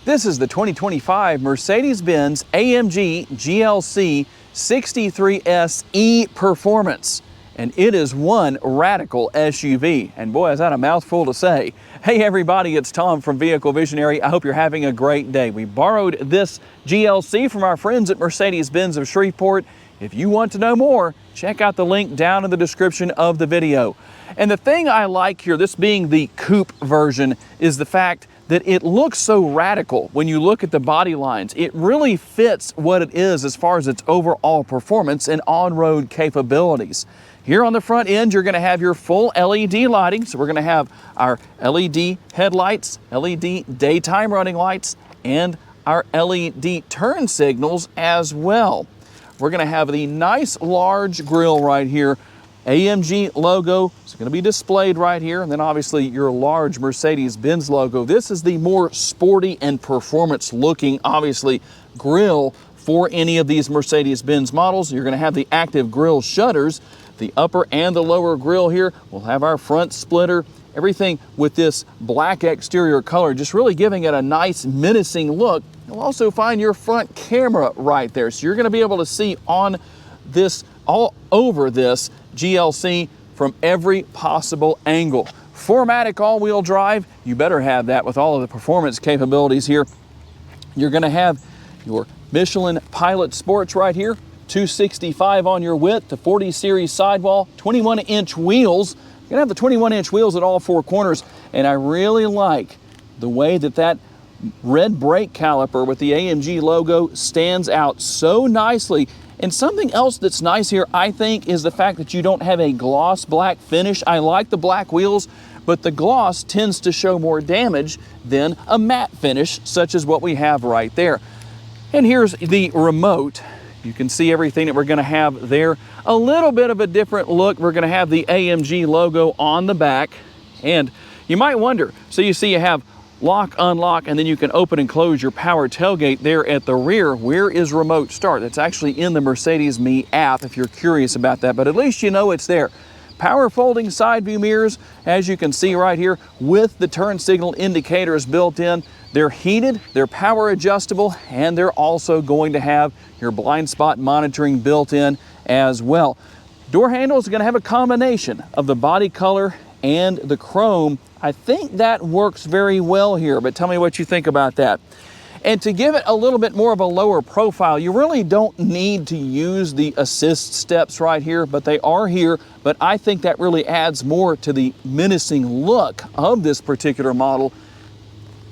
This is the 2025 Mercedes Benz AMG GLC 63S E Performance, and it is one radical SUV. And boy, is that a mouthful to say. Hey everybody, it's Tom from Vehicle Visionary. I hope you're having a great day. We borrowed this GLC from our friends at Mercedes Benz of Shreveport. If you want to know more, check out the link down in the description of the video. And the thing I like here, this being the coupe version, is the fact that it looks so radical when you look at the body lines. It really fits what it is as far as its overall performance and on-road capabilities. Here on the front end, you're going to have your full LED lighting. So we're going to have our LED headlights, LED daytime running lights, and our LED turn signals as well. We're going to have the nice large grille right here. AMG logo is going to be displayed right here, and then obviously your large Mercedes-Benz logo. This is the more sporty and performance looking, obviously, grille for any of these Mercedes-Benz models. You're going to have the active grille shutters. The upper and the lower grille here will have our front splitter. Everything with this black exterior color, just really giving it a nice menacing look. You'll also find your front camera right there, so you're going to be able to see on this, all over this GLC from every possible angle. 4MATIC all-wheel drive, you better have that with all of the performance capabilities here. You're going to have your Michelin Pilot Sports right here, 265 on your width, the 40 series sidewall, 21-inch wheels. You're going to have the 21-inch wheels at all four corners, and I really like the way that that red brake caliper with the AMG logo stands out so nicely. And something else that's nice here, I think, is the fact that you don't have a gloss black finish. I like the black wheels, but the gloss tends to show more damage than a matte finish, such as what we have right there. And here's the remote. You can see everything that we're going to have there. A little bit of a different look. We're going to have the AMG logo on the back. And you might wonder, so you see you have lock, unlock, and then you can open and close your power tailgate there at the rear. Where is remote start? That's actually in the Mercedes Me app if you're curious about that, but at least you know it's there. Power folding side view mirrors, as you can see right here, with the turn signal indicators built in. They're heated, they're power adjustable, and they're also going to have your blind spot monitoring built in as well. Door handle is going to have a combination of the body color and the chrome. I think that works very well here, but tell me what you think about that. And to give it a little bit more of a lower profile, you really don't need to use the assist steps right here, but they are here. But I think that really adds more to the menacing look of this particular model.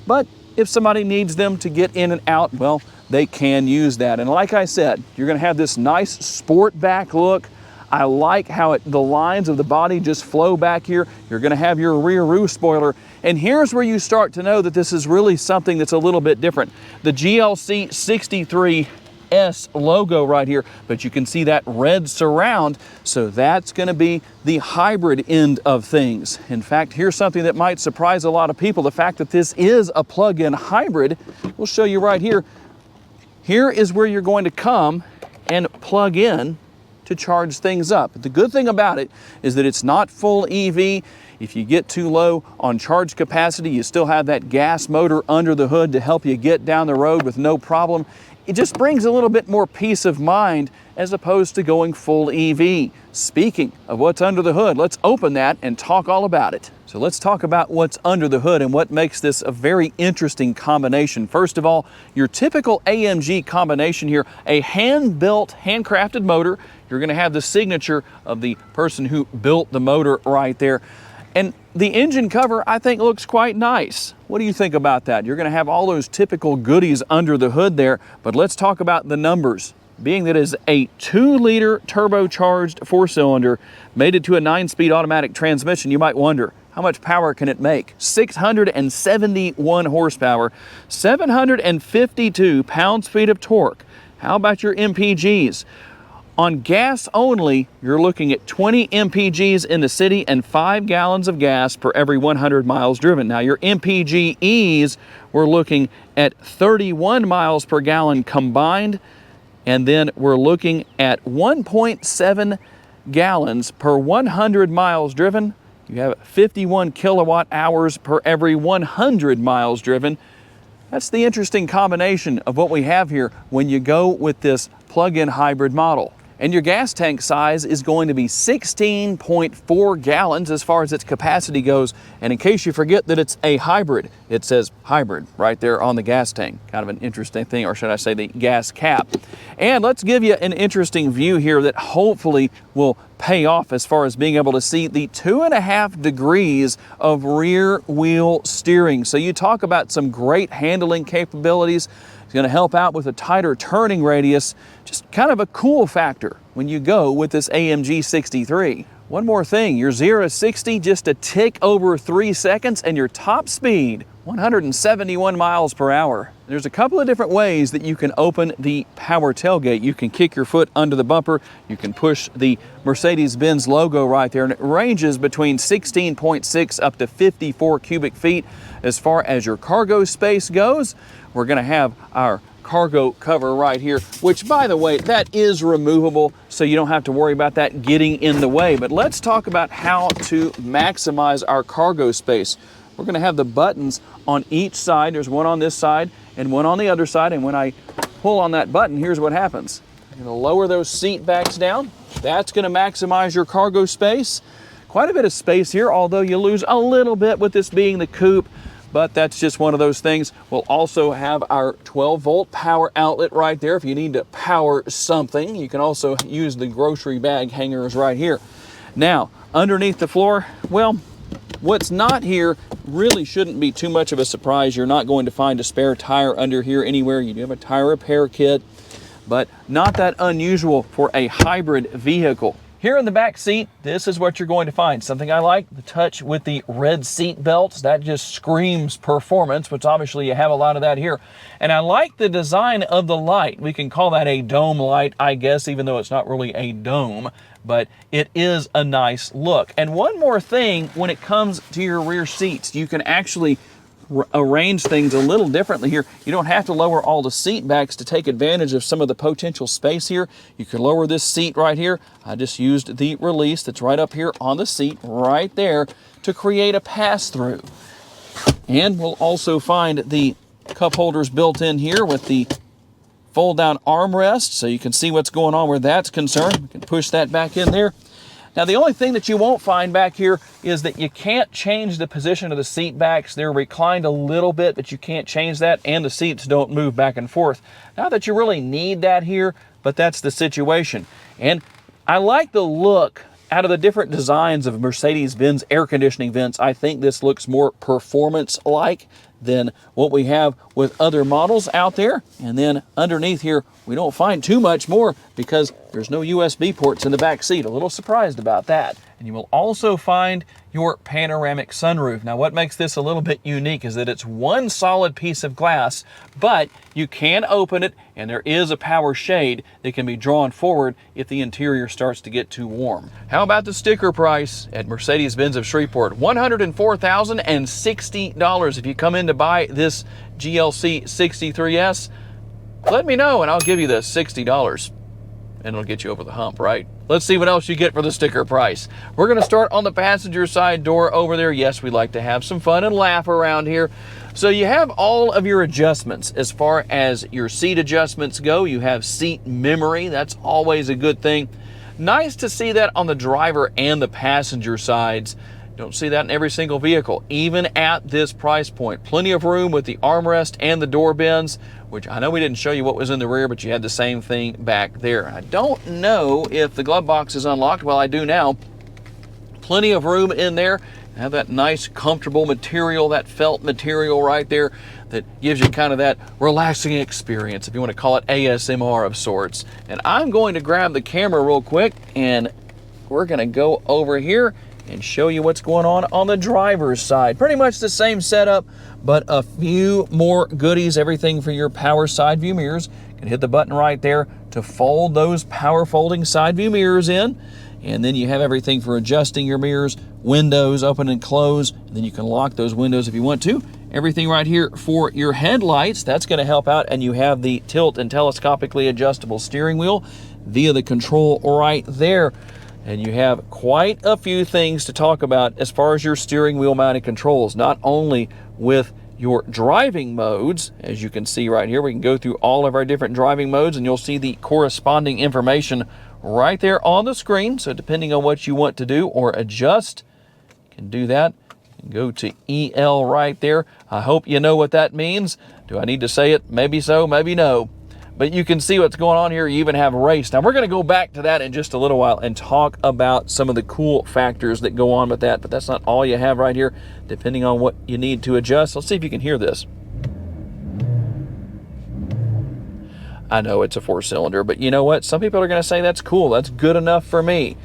But if somebody needs them to get in and out, well, they can use that. And like I said, you're going to have this nice sport back look. I like how the lines of the body just flow back here. You're going to have your rear roof spoiler. And here's where you start to know that this is really something that's a little bit different. The GLC 63S logo right here, but you can see that red surround. So that's going to be the hybrid end of things. In fact, here's something that might surprise a lot of people. The fact that this is a plug-in hybrid. We'll show you right here. Here is where you're going to come and plug in to charge things up. The good thing about it is that it's not full EV. If you get too low on charge capacity, you still have that gas motor under the hood to help you get down the road with no problem. It just brings a little bit more peace of mind as opposed to going full EV. Speaking of what's under the hood, let's open that and talk all about it. So let's talk about what's under the hood and what makes this a very interesting combination. First of all, your typical AMG combination here, a hand-built, handcrafted motor. You're going to have the signature of the person who built the motor right there. And the engine cover, I think, looks quite nice. What do you think about that? You're going to have all those typical goodies under the hood there, but let's talk about the numbers. Being that it is a 2-liter turbocharged 4-cylinder, mated to a 9-speed automatic transmission, you might wonder, how much power can it make? 671 horsepower, 752 pounds-feet of torque. How about your MPGs? On gas only, you're looking at 20 MPGs in the city and 5 gallons of gas per every 100 miles driven. Now your MPGEs, we're looking at 31 miles per gallon combined, and then we're looking at 1.7 gallons per 100 miles driven. You have 51 kilowatt hours per every 100 miles driven. That's the interesting combination of what we have here when you go with this plug-in hybrid model. And your gas tank size is going to be 16.4 gallons as far as its capacity goes. And in case you forget that it's a hybrid, it says hybrid right there on the gas tank. Kind of an interesting thing, or should I say the gas cap. And let's give you an interesting view here that hopefully will pay off as far as being able to see the 2.5 degrees of rear wheel steering. So you talk about some great handling capabilities. It's going to help out with a tighter turning radius. Just kind of a cool factor when you go with this AMG 63. One more thing, your 0 to 60 just a tick over 3 seconds, and your top speed 171 miles per hour. There's a couple of different ways that you can open the power tailgate. You can kick your foot under the bumper. You can push the Mercedes Benz logo right there, and it ranges between 16.6 up to 54 cubic feet. As far as your cargo space goes, we're going to have our cargo cover right here, which, by the way, that is removable, so you don't have to worry about that getting in the way. But let's talk about how to maximize our cargo space. We're going to have the buttons on each side. There's one on this side and one on the other side, and when I pull on that button, here's what happens. I'm going to lower those seat backs down. That's going to maximize your cargo space. Quite a bit of space here, although you lose a little bit with this being the coupe, but that's just one of those things. We'll also have our 12-volt power outlet right there if you need to power something. You can also use the grocery bag hangers right here. Now, underneath the floor, well, what's not here really shouldn't be too much of a surprise. You're not going to find a spare tire under here anywhere. You do have a tire repair kit, but not that unusual for a hybrid vehicle. Here in the back seat, this is what you're going to find. Something I like, the touch with the red seat belts. That just screams performance, which obviously you have a lot of that here. And I like the design of the light. We can call that a dome light, I guess, even though it's not really a dome, but it is a nice look. And one more thing, when it comes to your rear seats, you can actually arrange things a little differently here. You don't have to lower all the seat backs to take advantage of some of the potential space here. You can lower this seat right here. I just used the release that's right up here on the seat right there to create a pass-through. And we'll also find the cup holders built in here with the fold-down armrest, so you can see what's going on where that's concerned. We can push that back in there. Now, the only thing that you won't find back here is that you can't change the position of the seat backs. They're reclined a little bit, but you can't change that, and the seats don't move back and forth. Not that you really need that here, but that's the situation. And I like the look out of the different designs of Mercedes-Benz air conditioning vents. I think this looks more performance-like than what we have with other models out there. And then underneath here, we don't find too much more because there's no USB ports in the back seat. A little surprised about that. And you will also find your panoramic sunroof. Now, what makes this a little bit unique is that it's one solid piece of glass, but you can open it, and there is a power shade that can be drawn forward if the interior starts to get too warm. How about the sticker price at Mercedes-Benz of Shreveport? $104,060. If you come in to buy this GLC 63S, let me know and I'll give you the $60. And it'll get you over the hump, right? Let's see what else you get for the sticker price. We're gonna start on the passenger side door over there. Yes, we like to have some fun and laugh around here. So you have all of your adjustments. As far as your seat adjustments go, you have seat memory. That's always a good thing. Nice to see that on the driver and the passenger sides. Don't see that in every single vehicle, even at this price point. Plenty of room with the armrest and the door bins, which I know we didn't show you what was in the rear, but you had the same thing back there. I don't know if the glove box is unlocked. Well, I do now. Plenty of room in there. Have that nice, comfortable material, that felt material right there that gives you kind of that relaxing experience, if you want to call it ASMR of sorts. And I'm going to grab the camera real quick, and we're going to go over here and show you what's going on the driver's side. Pretty much the same setup, but a few more goodies. Everything for your power side view mirrors. You can hit the button right there to fold those power folding side view mirrors in. And then you have everything for adjusting your mirrors, windows, open and close, and then you can lock those windows if you want to. Everything right here for your headlights, that's going to help out. And you have the tilt and telescopically adjustable steering wheel via the control right there. And you have quite a few things to talk about as far as your steering wheel mounted controls, not only with your driving modes. As you can see right here, we can go through all of our different driving modes, and you'll see the corresponding information right there on the screen. So depending on what you want to do or adjust, you can do that. You can go to EL right there. I hope you know what that means. Do I need to say it? Maybe so, maybe no. But you can see what's going on here. You even have race. Now we're going to go back to that in just a little while and talk about some of the cool factors that go on with that. But that's not all you have right here, depending on what you need to adjust. Let's see if you can hear this. I know it's a 4-cylinder, but you know what? Some people are going to say that's cool. That's good enough for me.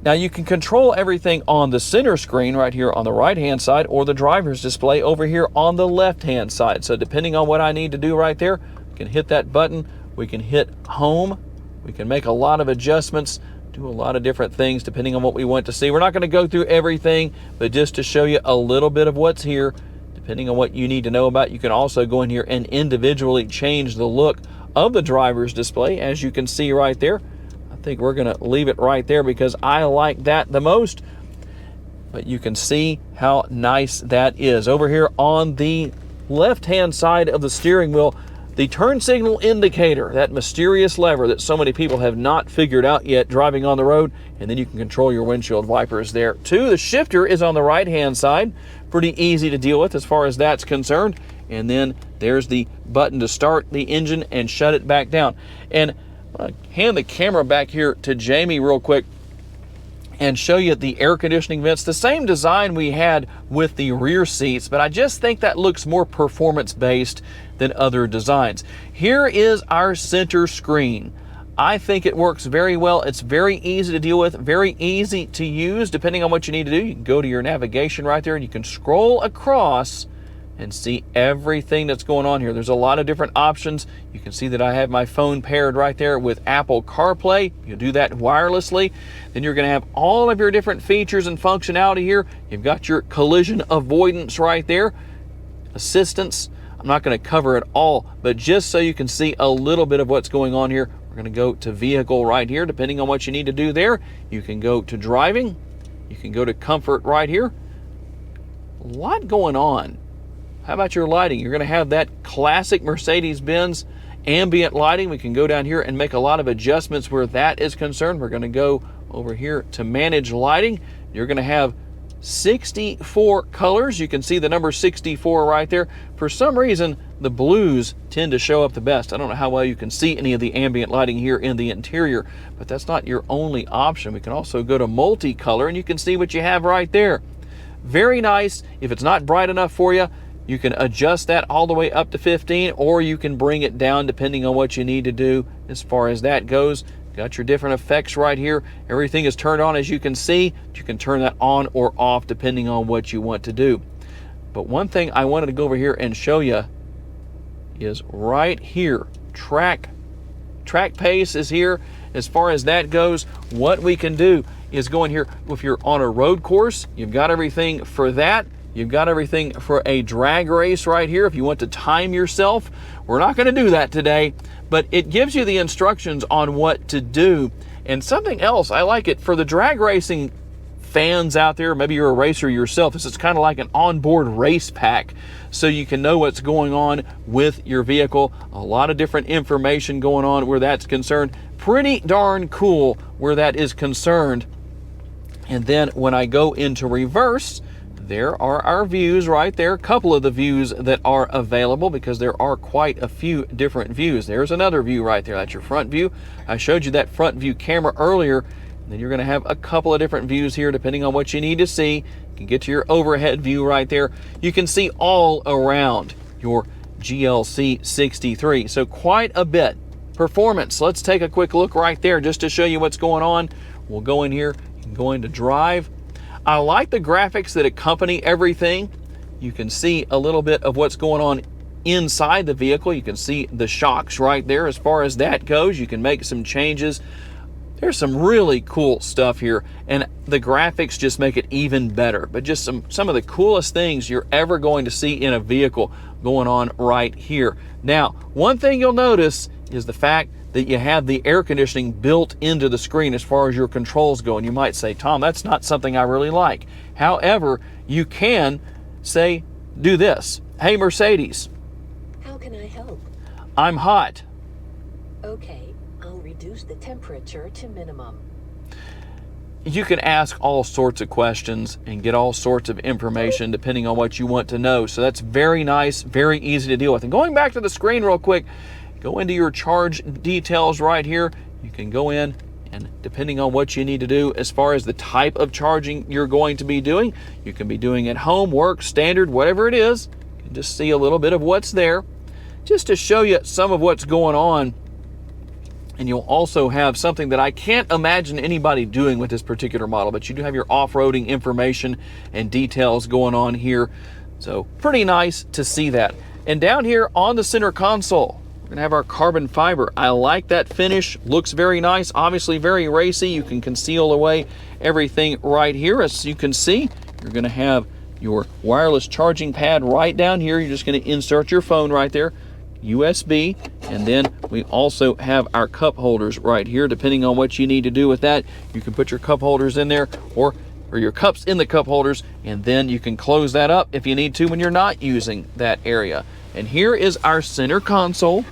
Now you can control everything on the center screen right here on the right-hand side, or the driver's display over here on the left-hand side. So depending on what I need to do right there, we can hit that button. We can hit home. We can make a lot of adjustments, do a lot of different things depending on what we want to see. We're not going to go through everything, but just to show you a little bit of what's here, depending on what you need to know about, you can also go in here and individually change the look of the driver's display, as you can see right there. I think we're going to leave it right there because I like that the most. But you can see how nice that is. Over here on the left-hand side of the steering wheel, the turn signal indicator, that mysterious lever that so many people have not figured out yet driving on the road, and then you can control your windshield wipers there too. The shifter is on the right-hand side. Pretty easy to deal with as far as that's concerned. And then there's the button to start the engine and shut it back down. And I'm going to hand the camera back here to Jamie real quick and show you the air conditioning vents. The same design we had with the rear seats, but I just think that looks more performance-based than other designs. Here is our center screen. I think it works very well. It's very easy to deal with, very easy to use. Depending on what you need to do, you can go to your navigation right there and you can scroll across and see everything that's going on here. There's a lot of different options. You can see that I have my phone paired right there with Apple CarPlay. You do that wirelessly. Then you're going to have all of your different features and functionality here. You've got your collision avoidance right there, assistance. I'm not going to cover it all, but just so you can see a little bit of what's going on here, we're going to go to vehicle right here. Depending on what you need to do there, you can go to driving. You can go to comfort right here. A lot going on. How about your lighting? You're going to have that classic Mercedes Benz ambient lighting. We can go down here and make a lot of adjustments where that is concerned. We're going to go over here to manage lighting. You're going to have 64 colors. You can see the number 64 right there. For some reason, the blues tend to show up the best. I don't know how well you can see any of the ambient lighting here in the interior, but that's not your only option. We can also go to multicolor and you can see what you have right there. Very nice. If it's not bright enough for you, you can adjust that all the way up to 15, or you can bring it down depending on what you need to do as far as that goes. Got your different effects right here. Everything is turned on, as you can see. You can turn that on or off depending on what you want to do. But one thing I wanted to go over here and show you is right here. Track pace is here. As far as that goes, what we can do is go in here. If you're on a road course, you've got everything for that. You've got everything for a drag race right here. If you want to time yourself, we're not going to do that today, but it gives you the instructions on what to do. And something else, I like it for the drag racing fans out there. Maybe you're a racer yourself. This is kind of like an onboard race pack, so you can know what's going on with your vehicle. A lot of different information going on where that's concerned. Pretty darn cool where that is concerned. And then when I go into reverse, there are our views right there. A couple of the views that are available because there are quite a few different views. There's another view right there. That's your front view. I showed you that front view camera earlier. And then you're going to have a couple of different views here depending on what you need to see. You can get to your overhead view right there. You can see all around your GLC 63. So quite a bit. Performance. Let's take a quick look right there just to show you what's going on. We'll go in here and go into drive. I like the graphics that accompany everything. You can see a little bit of what's going on inside the vehicle. You can see the shocks right there. As far as that goes, you can make some changes. There's some really cool stuff here, and the graphics just make it even better. But just some of the coolest things you're ever going to see in a vehicle going on right here. Now, one thing you'll notice is the fact that you have the air conditioning built into the screen as far as your controls go. And you might say, Tom, that's not something I really like. However, you can say, do this. Hey Mercedes, How can I help? I'm hot. Okay, I'll reduce the temperature to minimum. You can ask all sorts of questions and get all sorts of information depending on what you want to know. So that's very nice, very easy to deal with. And going back to the screen real quick, go into your charge details right here. You can go in and depending on what you need to do as far as the type of charging you're going to be doing, you can be doing at home, work, standard, whatever it is. You can just see a little bit of what's there just to show you some of what's going on. And you'll also have something that I can't imagine anybody doing with this particular model, but you do have your off-roading information and details going on here. So pretty nice to see that. And down here on the center console, we're gonna have our carbon fiber. I like that finish, looks very nice, obviously very racy. You can conceal away everything right here. As you can see, you're gonna have your wireless charging pad right down here. You're just gonna insert your phone right there. USB, and then we also have our cup holders right here. Depending on what you need to do with that, you can put your cup holders in there or your cups in the cup holders, and then you can close that up if you need to when you're not using that area. And here is our center console.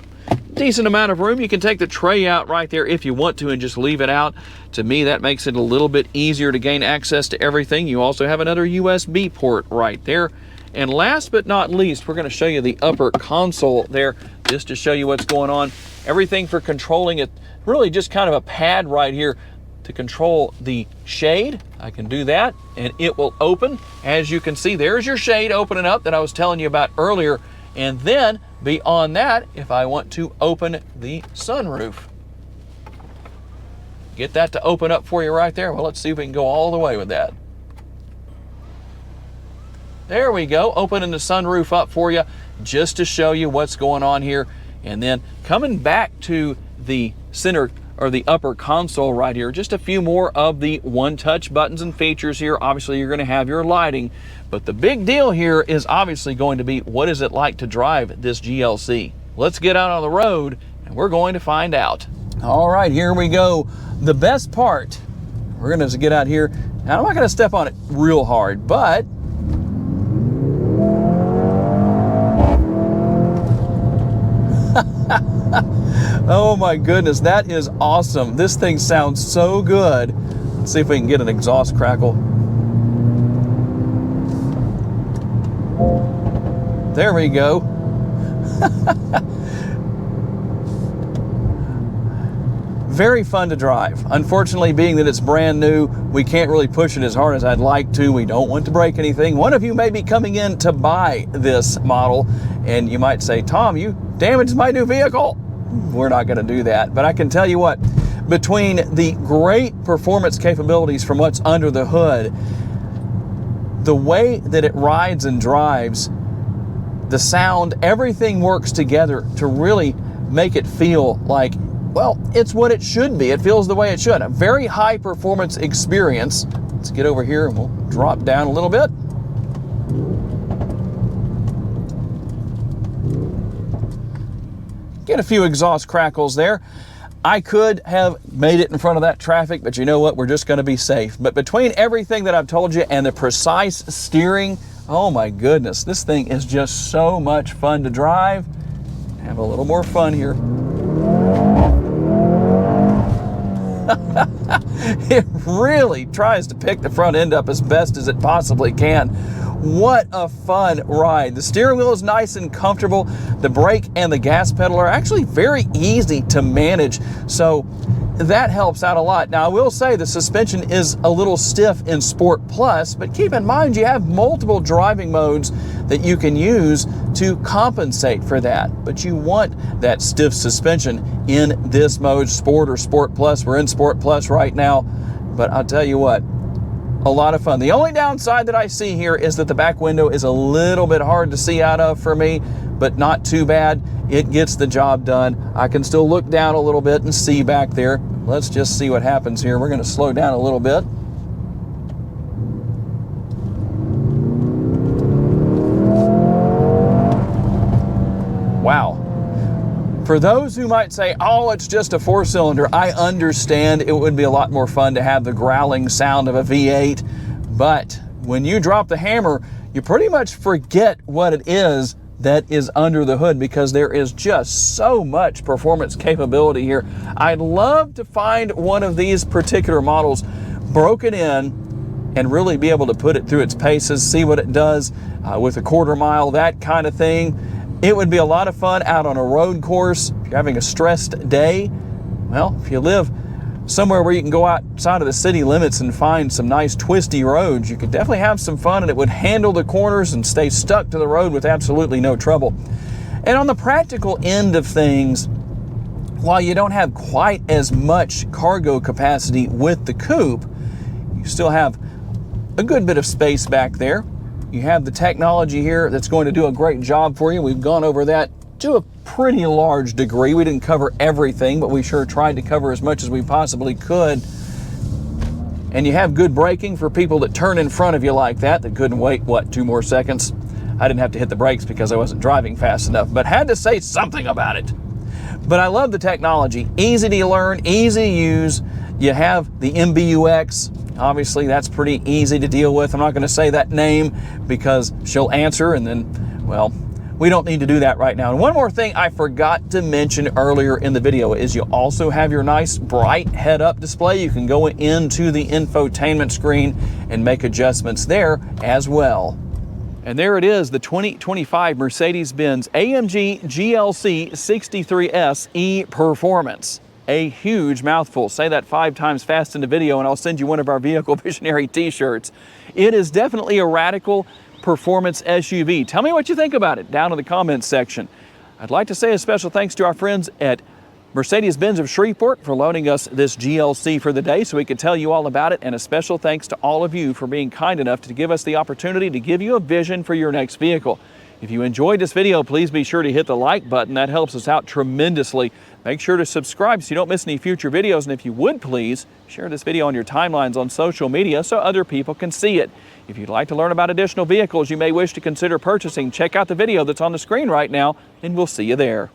Decent amount of room. You can take the tray out right there if you want to and just leave it out. To me, that makes it a little bit easier to gain access to everything. You also have another USB port right there. And last but not least, we're going to show you the upper console there just to show you what's going on. Everything for controlling it, really just kind of a pad right here to control the shade. I can do that and it will open. As you can see, there's your shade opening up that I was telling you about earlier. And then beyond that, if I want to open the sunroof, get that to open up for you right there. Well, let's see if we can go all the way with that. There we go, opening the sunroof up for you just to show you what's going on here. And then coming back to the center or the upper console right here, just a few more of the one-touch buttons and features here. Obviously, you're going to have your lighting, but the big deal here is obviously going to be what is it like to drive this GLC. Let's get out on the road and we're going to find out. All right, here we go. The best part, we're going to get out here. Now, I'm not going to step on it real hard, but oh my goodness, that is awesome. This thing sounds so good. Let's see if we can get an exhaust crackle. There we go. Very fun to drive. Unfortunately, being that it's brand new, we can't really push it as hard as I'd like to. We don't want to break anything. One of you may be coming in to buy this model, and you might say, Tom, you damaged my new vehicle. We're not going to do that. But I can tell you what, between the great performance capabilities from what's under the hood, the way that it rides and drives, the sound, everything works together to really make it feel like, well, it's what it should be. It feels the way it should. A very high performance experience. Let's get over here and we'll drop down a little bit. Get a few exhaust crackles there. I could have made it in front of that traffic, but you know what? We're just going to be safe. But between everything that I've told you and the precise steering, oh my goodness, this thing is just so much fun to drive. Have a little more fun here. It really tries to pick the front end up as best as it possibly can. What a fun ride. The steering wheel is nice and comfortable. The brake and the gas pedal are actually very easy to manage, so that helps out a lot. Now, I will say the suspension is a little stiff in Sport Plus, but keep in mind you have multiple driving modes that you can use to compensate for that. But you want that stiff suspension in this mode, Sport or Sport Plus. We're in Sport Plus right now, but I'll tell you what, a lot of fun. The only downside that I see here is that the back window is a little bit hard to see out of for me, but not too bad. It gets the job done. I can still look down a little bit and see back there. Let's just see what happens here. We're going to slow down a little bit. Wow. For those who might say, oh, it's just a 4-cylinder, I understand it would be a lot more fun to have the growling sound of a V8, but when you drop the hammer, you pretty much forget what it is that is under the hood because there is just so much performance capability here. I'd love to find one of these particular models broken in and really be able to put it through its paces, see what it does with a quarter mile, that kind of thing. It would be a lot of fun out on a road course. If you're having a stressed day, well, if you live somewhere where you can go outside of the city limits and find some nice twisty roads, you could definitely have some fun, and it would handle the corners and stay stuck to the road with absolutely no trouble. And on the practical end of things, while you don't have quite as much cargo capacity with the coupe, you still have a good bit of space back there. You have the technology here that's going to do a great job for you. We've gone over that to a pretty large degree. We didn't cover everything, but we sure tried to cover as much as we possibly could. And you have good braking for people that turn in front of you like that couldn't wait, what, 2 more seconds? I didn't have to hit the brakes because I wasn't driving fast enough, but had to say something about it. But I love the technology. Easy to learn, easy to use. You have the MBUX. Obviously, that's pretty easy to deal with. I'm not going to say that name because she'll answer and then, well, we don't need to do that right now. And one more thing I forgot to mention earlier in the video is you also have your nice bright head-up display. You can go into the infotainment screen and make adjustments there as well. And there it is, the 2025 Mercedes Benz AMG GLC 63S E-Performance. A huge mouthful. Say that 5 times fast in the video and I'll send you one of our Vehicle Visionary t-shirts. It is definitely a radical performance SUV. Tell me what you think about it down in the comments section. I'd like to say a special thanks to our friends at Mercedes Benz of Shreveport for loaning us this GLC for the day so we could tell you all about it, and a special thanks to all of you for being kind enough to give us the opportunity to give you a vision for your next vehicle. If you enjoyed this video, please be sure to hit the like button. That helps us out tremendously. Make sure to subscribe so you don't miss any future videos. And if you would please, share this video on your timelines on social media so other people can see it. If you'd like to learn about additional vehicles you may wish to consider purchasing, check out the video that's on the screen right now, and we'll see you there.